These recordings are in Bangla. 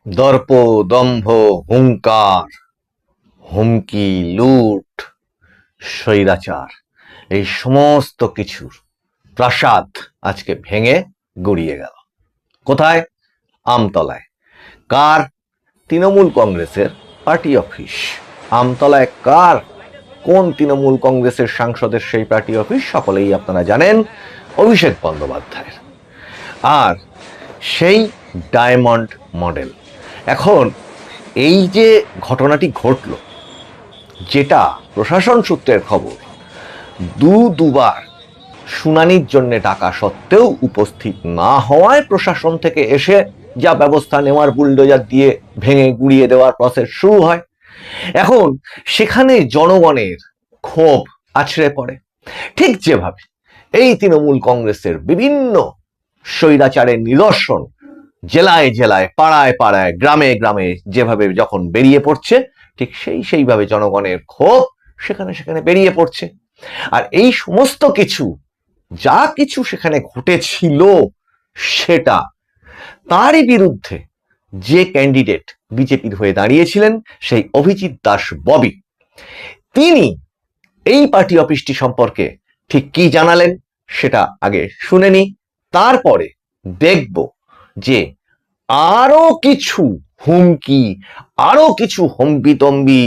দর্প, দম্ভ, হুঙ্কার, হুমকি, লুট, স্বৈরাচার, এই সমস্ত কিছুর প্রাসাদ আজকে ভেঙে গুড়িয়ে গেল। কোথায়? আমতলায়। কার? তৃণমূল কংগ্রেসের পার্টি অফিস। আমতলায় কার? কোন তৃণমূল কংগ্রেসের সাংসদের সেই পার্টি অফিস? সকলেই আপনারা জানেন, অভিষেক বন্দ্যোপাধ্যায়ের। আর সেই ডায়মন্ড মডেল। এখন এই যে ঘটনাটি ঘটল, যেটা প্রশাসন সূত্রের খবর, দুবার শুনানির জন্য টাকা সত্ত্বেও উপস্থিত না হওয়ায় প্রশাসন থেকে এসে যা ব্যবস্থা নেওয়ার বুলডোজার দিয়ে ভেঙে গুড়িয়ে দেওয়ার প্রসেস শুরু হয়। এখন সেখানে জনগণের ক্ষোভ আছড়ে পড়ে, ঠিক যেভাবে এই তৃণমূল কংগ্রেসের বিভিন্ন স্বৈরাচারের নিদর্শন জেলায় জেলায়, পাড়ায় পাড়ায়, গ্রামে গ্রামে যেভাবে যখন বেরিয়ে পড়ছে, ঠিক সেইভাবে জনগণের ক্ষোভ সেখানে সেখানে বেরিয়ে পড়ছে। আর এই সমস্ত কিছু, যা কিছু সেখানে ঘটেছিল, সেটা তারই বিরুদ্ধে যে ক্যান্ডিডেট বিজেপির হয়ে দাঁড়িয়েছিলেন, সেই অভিজিৎ দাস ববি, তিনি এই পার্টি অফিসটি সম্পর্কে ঠিক কি জানালেন সেটা আগে শুনে নি, তারপরে দেখব যে আরো কিছু হুমকি, আরো কিছু হম্বিতম্বি,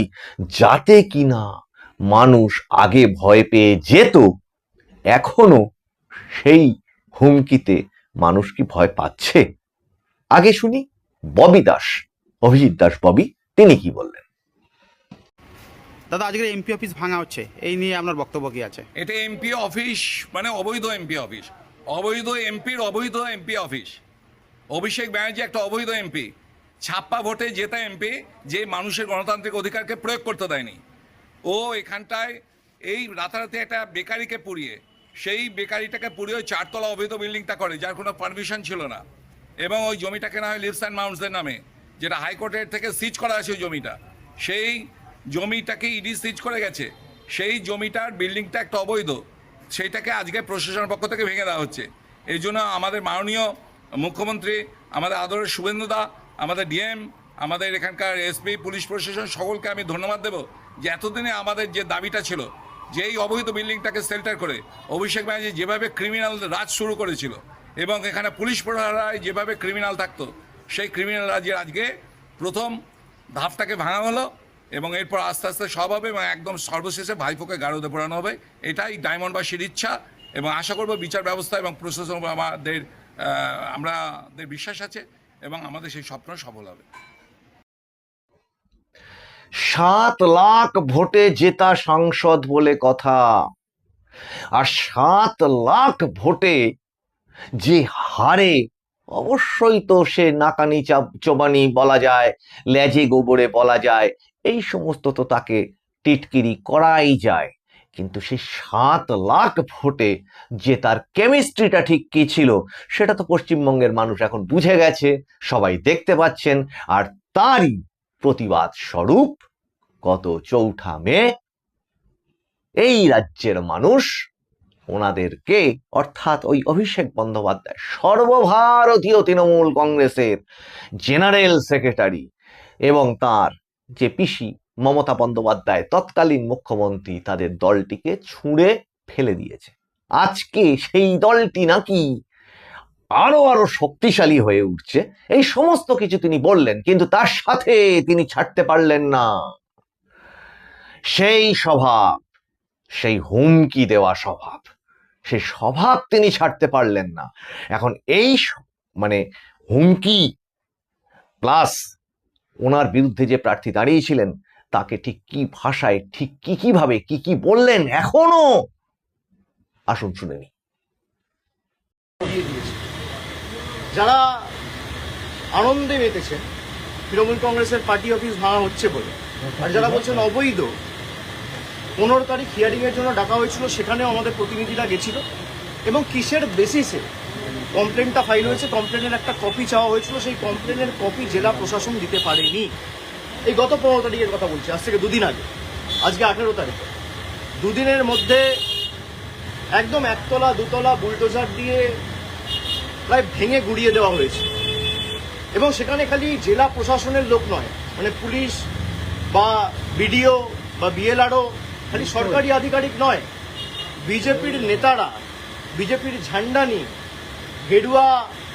যাতে কিনা মানুষ আগে ভয় পেয়ে যেত, এখনো সেই হুমকিতে মানুষ কি ভয় পাচ্ছে? আগে শুনি ববি দাস, অভিজিৎ দাস ববি, তিনি কি বললেন। দাদা, আজকে এমপি অফিস ভাঙা হচ্ছে, এই নিয়ে আপনার বক্তব্য কি আছে? এটা এমপি অফিস মানে অবৈধ এমপি অফিস, অবৈধ এমপির অবৈধ এমপি অফিস। অভিষেক ব্যানার্জি একটা অবৈধ এমপি, ছাপ্পা ভোটে জেতা এমপি, যে মানুষের গণতান্ত্রিক অধিকারকে প্রয়োগ করতে দেয়নি। ও এখানটায় এই রাতারাতি একটা বেকারিকে পুড়িয়ে, সেই বেকারিটাকে পুড়িয়ে ওই 4 তলা অবৈধ বিল্ডিংটা করে, যার কোনো পারমিশন ছিল না, এবং ওই জমিটা কেনা হয় লিভস অ্যান্ড মাউন্টসদের নামে, যেটা হাইকোর্টের থেকে সিজ করা আছে। ওই জমিটা, সেই জমিটাকে ইডি সিজ করে গেছে। সেই জমিটার বিল্ডিংটা একটা অবৈধ, সেইটাকে আজকে প্রশাসনের পক্ষ থেকে ভেঙে দেওয়া হচ্ছে। এই জন্য আমাদের মাননীয় মুখ্যমন্ত্রী, আমাদের আদরের শুভেন্দুদা, আমাদের ডিএম, আমাদের এখানকার এসপি, পুলিশ প্রশাসন, সকলকে আমি ধন্যবাদ দেব যে এতদিনে আমাদের যে দাবিটা ছিল, যে এই অবৈধ বিল্ডিংটাকে শেল্টার করে অভিষেক ব্যানার্জি যেভাবে ক্রিমিনাল রাজ শুরু করেছিল, এবং এখানে পুলিশ প্রহরায় যেভাবে ক্রিমিনাল থাকতো, সেই ক্রিমিনাল রাজের আজকে প্রথম ধাপটাকে ভাঙা হলো, এবং এরপর আস্তে আস্তে সব হবে, এবং একদম সর্বশেষে ভাইপোকে গারদে পোড়ানো হবে। এটাই ডায়মন্ডবাসীর ইচ্ছা, এবং আশা করব বিচার ব্যবস্থা এবং প্রশাসন আমাদের বিশ্বাস আছে, এবং আমাদের সেই স্বপ্ন সফল হবে। 7 লাখ ভোটে জেতা সাংসদ বলে কথা, আর 7 লাখ ভোটে যে হারে, অবশ্যই তো সে নাকানি চোবানি বলা যায়, লেজে গোবরে বলা যায়, এই সমস্ত তো তাকে টিটকিরি করাই যায়, কিন্তু সেই 7 লাখ ভোটে যে তার কেমিস্ট্রিটা ঠিক কি ছিল, সেটা তো পশ্চিমবঙ্গের মানুষ এখন বুঝে গেছে, সবাই দেখতে পাচ্ছেন। আর তারই প্রতিবাদ স্বরূপ গত 4 মে এই রাজ্যের মানুষ ওনাদেরকে, অর্থাৎ ওই অভিষেক বন্দ্যোপাধ্যায়, সর্বভারতীয় তৃণমূল কংগ্রেসের জেনারেল সেক্রেটারি, এবং তার যে পিসি মমতা বন্দ্যোপাধ্যায়, তৎকালীন মুখ্যমন্ত্রী, তাদের দলটিকে ছুঁড়ে ফেলে দিয়েছে। আজকে সেই দলটি নাকি আরো শক্তিশালী হয়ে উঠছে, এই সমস্ত কিছু তিনি বললেন, কিন্তু তার সাথে তিনি ছাড়তে পারলেন না সেই স্বভাব, সেই হুমকি দেওয়া স্বভাব, সেই স্বভাব তিনি ছাড়তে পারলেন না। এখন এই মানে হুমকি প্লাস ওনার বিরুদ্ধে যে প্রার্থী দাঁড়িয়েছিলেন, তাকে ঠিক কি ভাষায়, ঠিক কিভাবে কি বললেন, এখনো আসুন শুনে নি। যারা আনন্দে মেতেছেন তৃণমূল কংগ্রেসের পার্টি অফিস ভাঙা হচ্ছে বলে, আর যারা বলছেন অবৈধ, 15 তারিখ হিয়ারিং এর জন্য ডাকা হয়েছিল, সেখানেও আমাদের প্রতিনিধিরা গেছিল, এবং কিসের বেসিসে কমপ্লেনটা ফাইল হয়েছে, কমপ্লেনের একটা কপি চাওয়া হয়েছিল, সেই কমপ্লেনের কপি জেলা প্রশাসন দিতে পারেনি। এই গত 15 তারিখের কথা বলছি, আজ থেকে 2 দিন আগে, আজকে 18 তারিখ। 2 দিনের মধ্যে একদম 1 তলা 2 তলা বুলডোজার দিয়ে প্রায় ভেঙে গুড়িয়ে দেওয়া হয়েছে। এবং সেখানে খালি জেলা প্রশাসনের লোক নয়, মানে পুলিশ বা বিডিও বা বিএলআরও খালি সরকারি আধিকারিক নয়, বিজেপির নেতারা বিজেপির ঝান্ডা নিয়ে গেরুয়া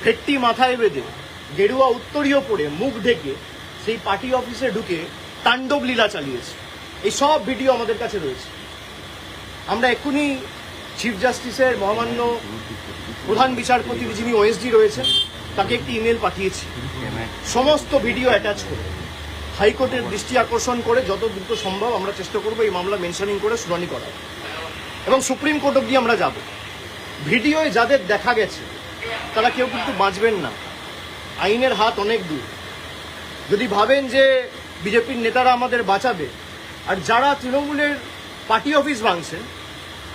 ফেট্টি মাথায় বেঁধে গেরুয়া উত্তরীয় পরে মুখ ঢেকে সেই পার্টি অফিসে ঢুকে তাণ্ডব লীলা চালিয়েছে। এই সব ভিডিও আমাদের কাছে রয়েছে। আমরা এক্ষুনি চিফ জাস্টিসের মহামান্য প্রধান বিচারপতি যিনি ওএসডি রয়েছেন তাকে একটি ইমেল পাঠিয়েছি, সমস্ত ভিডিও অ্যাটাচ করে হাইকোর্টের দৃষ্টি আকর্ষণ করে যত দ্রুত সম্ভব আমরা চেষ্টা করবো এই মামলা মেনশনিং করে শুনানি করার, এবং সুপ্রিম কোর্ট অব্দি আমরা যাব। ভিডিওয় যাদের দেখা গেছে তারা কেউ কিন্তু বাঁচবেন না, আইনের হাত অনেক দূর। যদি ভাবেন যে বিজেপির নেতারা আমাদের বাঁচাবে, আর যারা তৃণমূলের পার্টি অফিস ভাঙছেন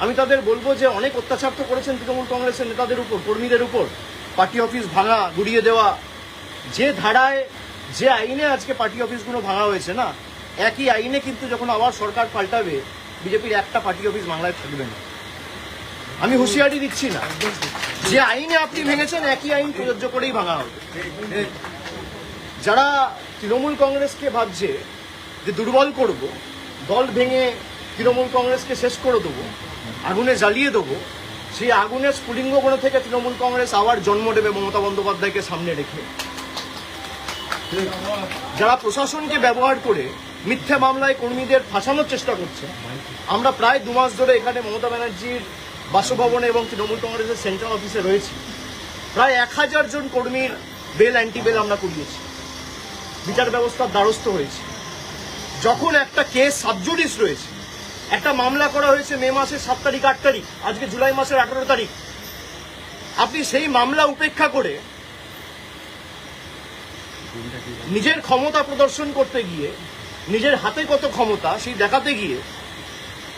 আমি তাদের বলবো যে অনেক অত্যাচার তো করেছেন তৃণমূল কংগ্রেসের নেতাদের উপর, কর্মীদের উপর, পার্টি অফিস ভাঙা, গুড়িয়ে দেওয়া। যে ধারায় যে আইনে আজকে পার্টি অফিসগুলো ভাঙা হয়েছে না, একই আইনে কিন্তু যখন আবার সরকার পাল্টাবে বিজেপির একটা পার্টি অফিস বাংলায় থাকবে না। আমি হুঁশিয়ারি দিচ্ছি না, যে আইনে আপনি ভেঙেছেন একই আইন প্রযোজ্য করেই ভাঙা হবে। যারা তৃণমূল কংগ্রেসকে ভাবছে যে দুর্বল করব, দল ভেঙে তৃণমূল কংগ্রেসকে শেষ করে দেবো, আগুনে জ্বালিয়ে দেবো, সেই আগুনের স্ফুলিঙ্গগুলো থেকে তৃণমূল কংগ্রেস আবার জন্ম নেবে মমতা বন্দ্যোপাধ্যায়কে সামনে রেখে। যারা প্রশাসনকে ব্যবহার করে মিথ্যা মামলায় কর্মীদের ফাঁসানোর চেষ্টা করছে, আমরা প্রায় 2 মাস ধরে এখানে মমতা ব্যানার্জির বাসভবনে এবং তৃণমূল কংগ্রেসের সেন্ট্রাল অফিসে রয়েছি। প্রায় 1000 জন কর্মীর বেল অ্যান্টি বেল আমরা করিয়েছি, বিচার ব্যবস্থার দ্বারস্থ হয়েছে। যখন একটা কেস সাবজুডিস রয়েছে, একটা মামলা করা হয়েছে মে মাসের 7 তারিখ 8 তারিখ, আজকে জুলাই মাসের 18 তারিখ, আপনি সেই মামলা উপেক্ষা করে নিজের ক্ষমতা প্রদর্শন করতে গিয়ে, নিজের হাতে কত ক্ষমতা সেই দেখাতে গিয়ে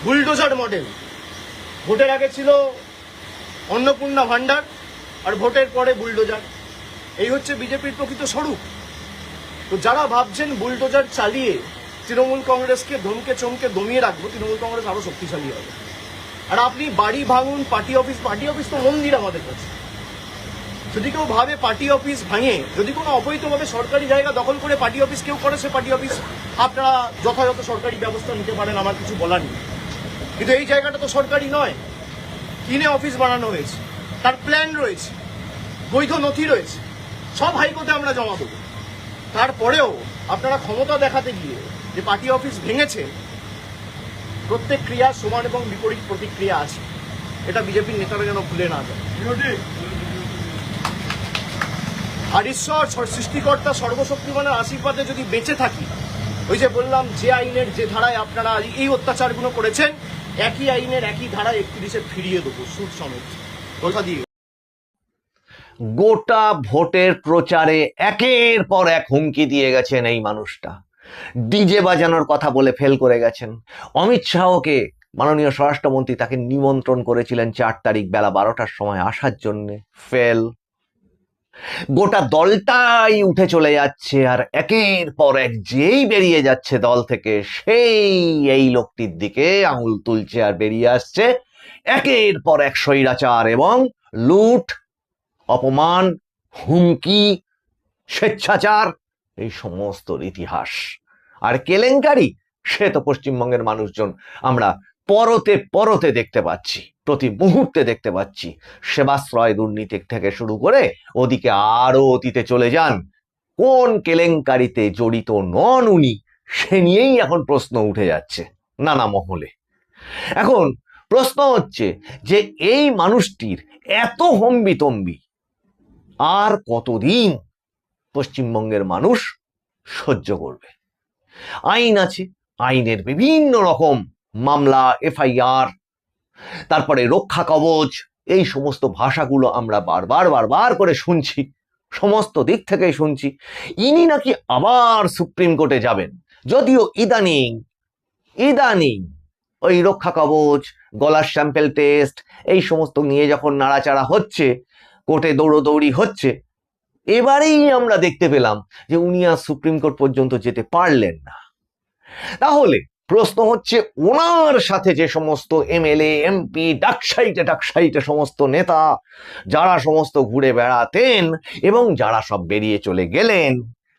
বুলডোজার মডেল, ভোটের আগে ছিল অন্নপূর্ণা ভান্ডার আর ভোটের পরে বুলডোজার, এই হচ্ছে বিজেপির প্রকৃত স্বরূপ। তো যারা ভাবছেন বুলডোজার চালিয়ে তৃণমূল কংগ্রেসকে ধমকে চমকে দমিয়ে রাখবো, তৃণমূল কংগ্রেস আরো শক্তিশালী হবে। আর আপনি বাড়ি ভাঙুন, পার্টি অফিস তো মন্দির আমাদের কাছে। যদি কেউ ভাবে পার্টি অফিস ভাঙে, যদি কোনো অবৈধভাবে সরকারি জায়গা দখল করে পার্টি অফিস কেউ করে, সে পার্টি অফিস আপনারা যথাযথ সরকারি ব্যবস্থা নিতে পারেন, আমার কিছু বলার নেই। কিন্তু এই জায়গাটা তো সরকারি নয়, কিনে অফিস বানানো হয়েছে, তার প্ল্যান রয়েছে, বৈধ নথি রয়েছে, সব হাইকোর্টে আমরা জমা দেবো। তারপরেও আপনারা ক্ষমতা দেখাতে গিয়ে যে পার্টি অফিস ভেঙেছে, প্রত্যেক ক্রিয়া সমান এবং বিপরীত প্রতিক্রিয়া আছে, এটা বিজেপির নেতারা যেন ভুলে না যায়। আর ঈশ্বর সৃষ্টিকর্তা সর্বশক্তিমানের আশীর্বাদে যদি বেঁচে থাকি, ওই যে বললাম যে আইনের যে ধারায় আপনারা এই অত্যাচারগুলো করেছেন, একই আইনের একই ধারায় 31-এ ফিরিয়ে দেবো সুদ সমেত, কথা দিয়ে। গোটা ভোটের প্রচারে একের পর এক হুমকি দিয়ে গেছেন এই মানুষটা, ডিজে বাজানোর কথা বলে ফেল করে গেছেন। অমিত শাহকে, মাননীয় স্বরাষ্ট্রমন্ত্রী, তাকে নিমন্ত্রণ করেছিলেন 4 তারিখ বেলা 12টার সময় আসার জন্য, ফেল। গোটা দলটাই উঠে চলে যাচ্ছে, আর একের পর এক যেই বেরিয়ে যাচ্ছে দল থেকে, সেই এই লোকটির দিকে আঙুল তুলছে আর বেরিয়ে আসছে একের পর এক স্বৈরাচার এবং লুট, অপমান, হুমকি, স্বেচ্ছাচার, এই সমস্ত ইতিহাস। আর কেলেঙ্কারি, সে তো পশ্চিমবঙ্গের মানুষজন আমরা পরতে পরতে দেখতে পাচ্ছি, প্রতি মুহূর্তে দেখতে পাচ্ছি। সেবাশ্রয় দুর্নীতি থেকে শুরু করে ওদিকে আরো অতীতে চলে যান, কোন কেলেঙ্কারিতে জড়িত নন উনি, সে নিয়েই এখন প্রশ্ন উঠে যাচ্ছে নানা মহলে। এখন প্রশ্ন হচ্ছে যে এই মানুষটির এত হম্বিতম্বি আর কতদিন পশ্চিমবঙ্গের মানুষ সহ্য করবে? আইন আছে, আইনের বিভিন্ন রকম মামলা, এফআইআর, তারপরে রক্ষা কবচ, এই সমস্ত ভাষাগুলো আমরা বারবার করে শুনছি, সমস্ত দিক থেকেই শুনছি। ইনি নাকি আবার সুপ্রিম কোর্টে যাবেন, যদিও ইদানিং ওই রক্ষা কবচ, গলার স্যাম্পেল টেস্ট, এই সমস্ত নিয়ে যখন নাড়াচাড়া হচ্ছে, কোর্টে দৌড়দৌড়ি হচ্ছে, এবারেই আমরা দেখতে পেলাম যে উনি আর সুপ্রিম কোর্ট পর্যন্ত যেতে পারলেন না। তাহলে প্রশ্ন হচ্ছে ওনার সাথে যে সমস্ত এমএলএ এমপি ডাকসাইটে সমস্ত নেতা যারা সমস্ত ঘুরে বেড়াতেন এবং যারা সব বেরিয়ে চলে গেলেন,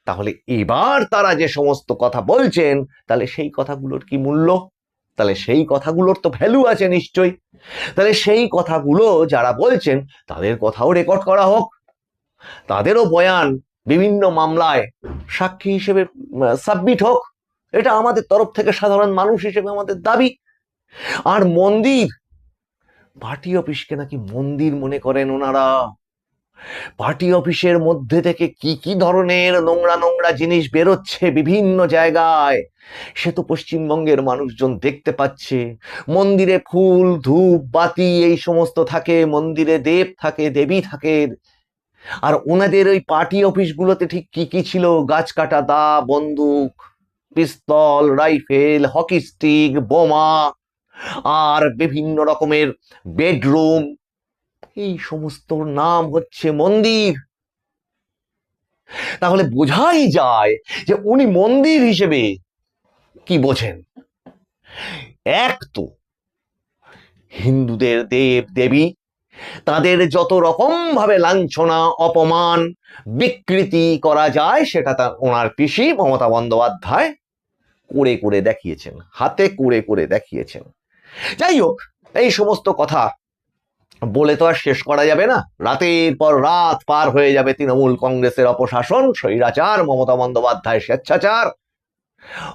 তাহলে এবার তারা যে সমস্ত কথা বলছেন, তাহলে সেই কথাগুলোর কি মূল্য? তাহলে সেই কথাগুলোর তো ভ্যালু আছে নিশ্চয়ই। তাহলে সেই কথাগুলো যারা বলছেন তাদের কথাও রেকর্ড করা হোক, তাদেরও বয়ান বিভিন্ন মামলায় সাক্ষী হিসেবে সাবমিট হোক। এটা আমাদের তরফ থেকে সাধারণ মানুষ হিসেবে আমাদের দাবি। আর মন্দির, পার্টি অফিসকে নাকি মন্দির মনে করেন ওনারা। পার্টি অফিসের মধ্যে থেকে কি কি ধরনের নোংরা নোংরা জিনিস বেরোচ্ছে বিভিন্ন জায়গায়, সে তো পশ্চিমবঙ্গের মানুষজন দেখতে পাচ্ছে। মন্দিরে ফুল ধূপ বাতি এই সমস্ত থাকে, মন্দিরে দেব থাকে, দেবী থাকে। আর ওনাদের ওই পার্টি অফিসগুলোতে ঠিক কি কি ছিল? গাছ কাটা দা, বন্দুক, পিস্তল, রাইফেল, হকি স্টিক, বোমা, আর বিভিন্ন রকমের বেডরুম, এই সমস্ত নাম হচ্ছে মন্দির। তাহলে বোঝাই যায় যে উনি মন্দির হিসেবে কি বোঝেন। এক তো হিন্দুদের দেব দেবী, তাদের যত রকম ভাবে লাঞ্ছনা অপমান বিকৃতি করা যায় সেটা তার ওনার পিসি মমতা বন্দ্যোপাধ্যায় করে করে দেখিয়েছেন, হাতে করে করে দেখিয়েছেন। যাই হোক, এই সমস্ত কথা বলে তো আর শেষ করা যাবে না। রাতের পর রাত পার হয়ে যাবে তৃণমূল কংগ্রেসের অপশাসন, স্বৈরাচার, মমতা বন্দ্যোপাধ্যায় স্বেচ্ছাচার,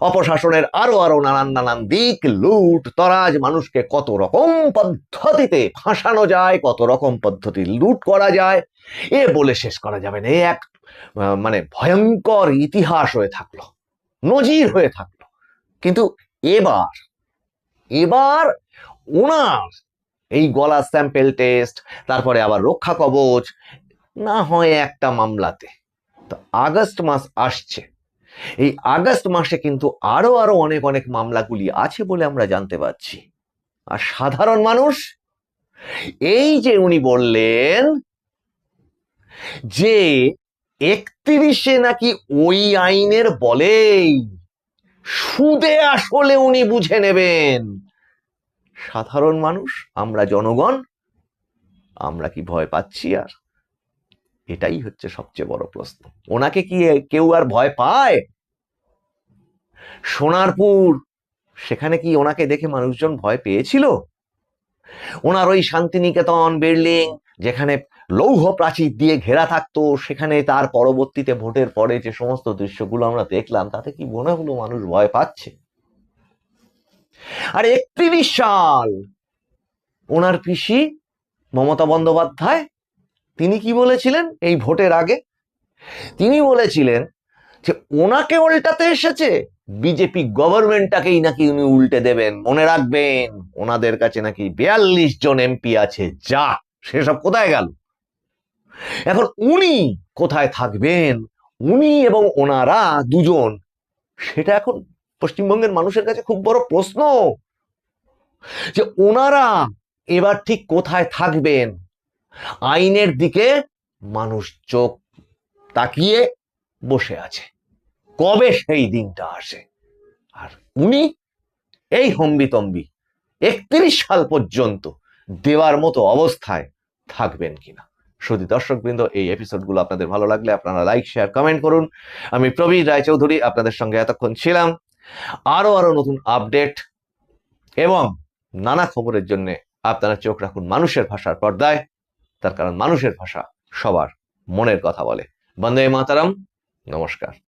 অপশাসনের আরো আরো নানান নানান দিক, লুট তরাজ, মানুষকে কত রকম পদ্ধতিতে ফাঁসানো যায়, কত রকম পদ্ধতি লুট করা যায়, এ বলে শেষ করা যাবে না। এ এক মানে ভয়ঙ্কর ইতিহাস হয়ে থাকলো, নজির হয়ে থাকলো। কিন্তু এবার ওনার এই গলা স্যাম্পেল টেস্ট, তারপরে আবার রক্ষা কবচ, না হয় একটা মামলাতে, তো আগস্ট মাস আসছে, এই আগস্ট মাসে কিন্তু আরো আরো অনেক অনেক মামলাগুলি আছে বলে আমরা জানতে পারছি। আর সাধারণ মানুষ, এই যে উনি বললেন যে 31-এ নাকি ওই আইনের বলেই সুদে আসলে উনি বুঝে নেবেন, সাধারণ মানুষ, আমরা জনগণ, আমরা কি ভয় পাচ্ছি? আর এটাই হচ্ছে সবচেয়ে বড় প্রশ্ন। ওনাকে কি কেউ আর ভয় পায়? সোনারপুর, সেখানে কি ওনাকে দেখে মানুষজন ভয় পেয়েছিল? ওনার ওই শান্তিনিকেতন বিল্ডিং, যেখানে লৌহ প্রাচীর দিয়ে ঘেরা থাকতো, সেখানে তার পরবর্তীতে ভোটের পরে যে সমস্ত দৃশ্যগুলো আমরা দেখলাম, তাতে কি মনে হলো মানুষ ভয় পাচ্ছে? আর 31 সাল ওনার পিসি মমতা বন্দ্যোপাধ্যায় তিনি কি বলেছিলেন এই ভোটের আগে? তিনি বলেছিলেন যে ওনাকে উল্টাতে এসেছে, বিজেপি গভর্নমেন্টটাকেই নাকি উনি উল্টে দেবেন। মনে রাখবেন, ওনাদের কাছে নাকি 42 জন এমপি আছে। যা, সেসব কোথায় গেল? এখন উনি কোথায় থাকবেন, উনি এবং ওনারা দুজন, সেটা এখন পশ্চিমবঙ্গের মানুষের কাছে খুব বড় প্রশ্ন, যে ওনারা এবার ঠিক কোথায় থাকবেন। আইনের দিকে মানুষ চোখ তাকিয়ে বসে আছে, কবে সেই দিনটা আসে। আর উনি এই হম্বিতম্বি 31 সাল পর্যন্ত দেওয়ার মতো অবস্থায় থাকবেন কিনা। শুধু দর্শকবৃন্দ, এই এপিসোডগুলো আপনাদের ভালো লাগলে আপনারা লাইক শেয়ার কমেন্ট করুন। আমি প্রবীর রায়চৌধুরী আপনাদের সঙ্গে এতক্ষণ ছিলাম। আরো নতুন আপডেট এবং নানা খবরের জন্য আপনারা চোখ রাখুন মানুষের ভাষার পর্দায়, তার কারণ মানুষের ভাষা সবার মনের কথা বলে। বন্দে মাতরম, নমস্কার।